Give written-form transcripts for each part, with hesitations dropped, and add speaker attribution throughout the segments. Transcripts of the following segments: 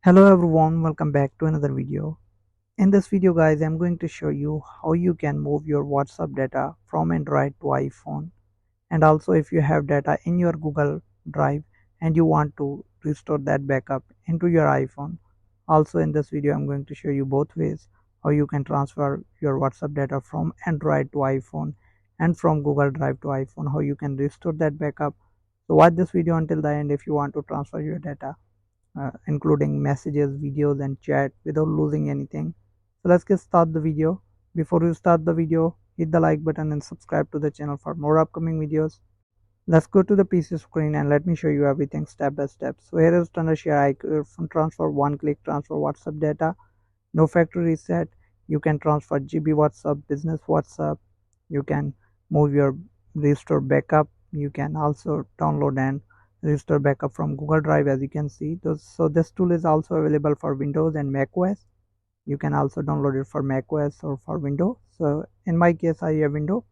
Speaker 1: Hello everyone, welcome back to another video. In this video guys, I'm going to show you how you can move your WhatsApp data from Android to iPhone, and also if you have data in your Google Drive and you want to restore that backup into your iPhone. Also in this video I'm going to show you both ways how you can transfer your WhatsApp data from Android to iPhone and from Google Drive to iPhone, how you can restore that backup. So watch this video until the end if you want to transfer your data, including messages, videos and chat without losing anything. So let's get start the video. Before we start the video, hit the like button and subscribe to the channel for more upcoming videos. Let's go to the PC screen and let me show you everything step by step. So here is standard share iPhone transfer, one click transfer WhatsApp data, no factory reset. You can transfer GB WhatsApp, business WhatsApp. You can move your restore backup. You can also download and restore backup from Google Drive, as you can see. So this tool is also available for Windows and Mac OS. You can also download it for Mac OS or for Windows. So in my case I have Windows.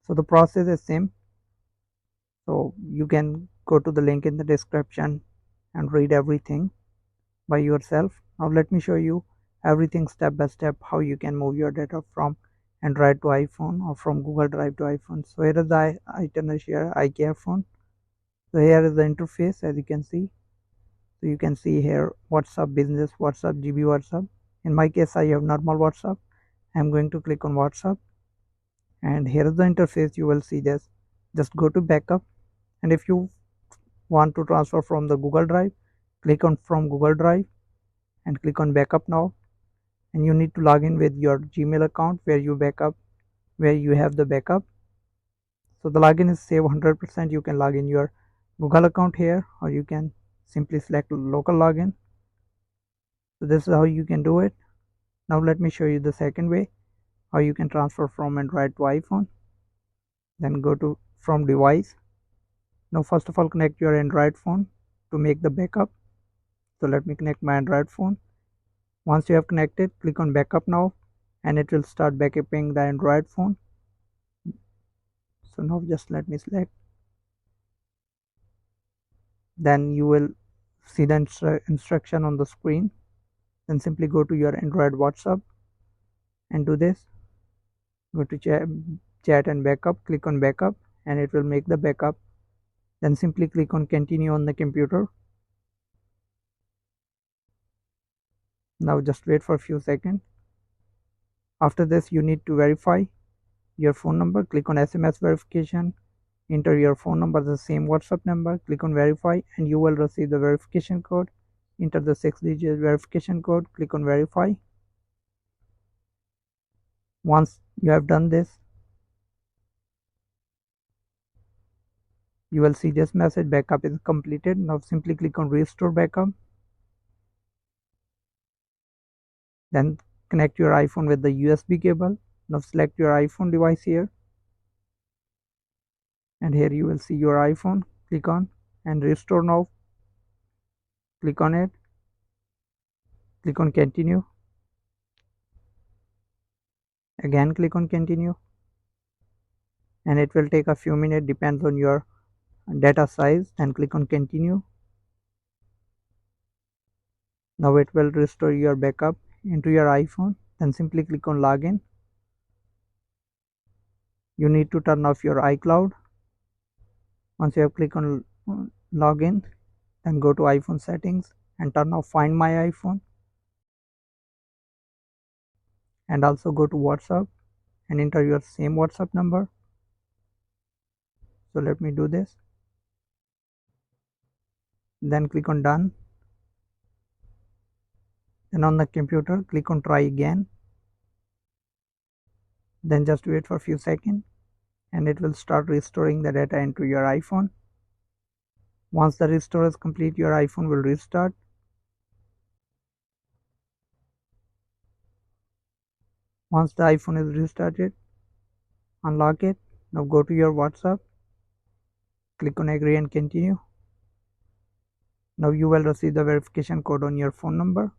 Speaker 1: So the process is same. So you can go to the link in the description and read everything by yourself. Now let me show you everything step by step how you can move your data from Android to iPhone or from Google Drive to iPhone. So here is the itinerary here, iCare phone. So here is the interface, as you can see. So you can see here WhatsApp business, WhatsApp, GB WhatsApp. In my case I have normal WhatsApp. I'm going to click on WhatsApp, and here is the interface. You will see this. Just go to backup, and if you want to transfer from the Google Drive, click on from Google Drive and click on backup now. And you need to log in with your Gmail account where you have the backup. So the login is save 100%. You can log in your Google account here, or you can simply select local login. So this is how you can do it. Now let me show you the second way how you can transfer from Android to iPhone. Then go to from device. Now first of all, connect your Android phone to make the backup. So let me connect my Android phone. Once you have connected, click on backup now, and it will start backupping the Android phone. So now just let me select. Then you will see the instruction on the screen. Then simply go to your Android WhatsApp and do this. Go to chat and backup, click on backup, and it will make the backup. Then simply click on continue on the computer. Now just wait for a few seconds. After this, you need to verify your phone number. Click on SMS verification. Enter your phone number, the same WhatsApp number. Click on verify, and you will receive the verification code. Enter the 6-digit verification code. Click on verify. Once you have done this, you will see this message: backup is completed. Now simply click on restore backup. Then connect your iPhone with the USB cable. Now select your iPhone device here, and here you will see your iPhone. Click on and restore now. Click on it. Click on continue. Again click on continue, and it will take a few minutes, depends on your data size. Then click on continue. Now it will restore your backup into your iPhone. Then simply click on login. You need to turn off your iCloud. Once you have clicked on login, then go to iPhone settings and turn off find my iPhone, and also go to WhatsApp and enter your same WhatsApp number. So let me do this. Then click on done. Then on the computer, click on try again. Then just wait for a few seconds, and it will start restoring the data into your iPhone. Once the restore is complete, your iPhone will restart. Once the iPhone is restarted, unlock it. Now go to your WhatsApp, click on agree and continue. Now you will receive the verification code on your phone number.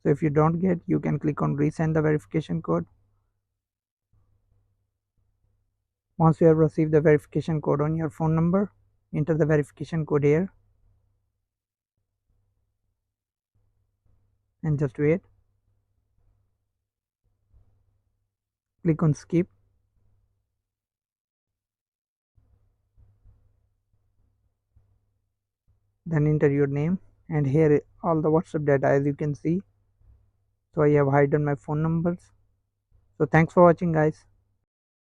Speaker 1: So if you don't get, you can click on resend the verification code. Once you have received the verification code on your phone number, enter the verification code here. and just wait. Click on skip, then enter your name, and here all the WhatsApp data as you can see. So I have hidden my phone numbers. So thanks for watching guys.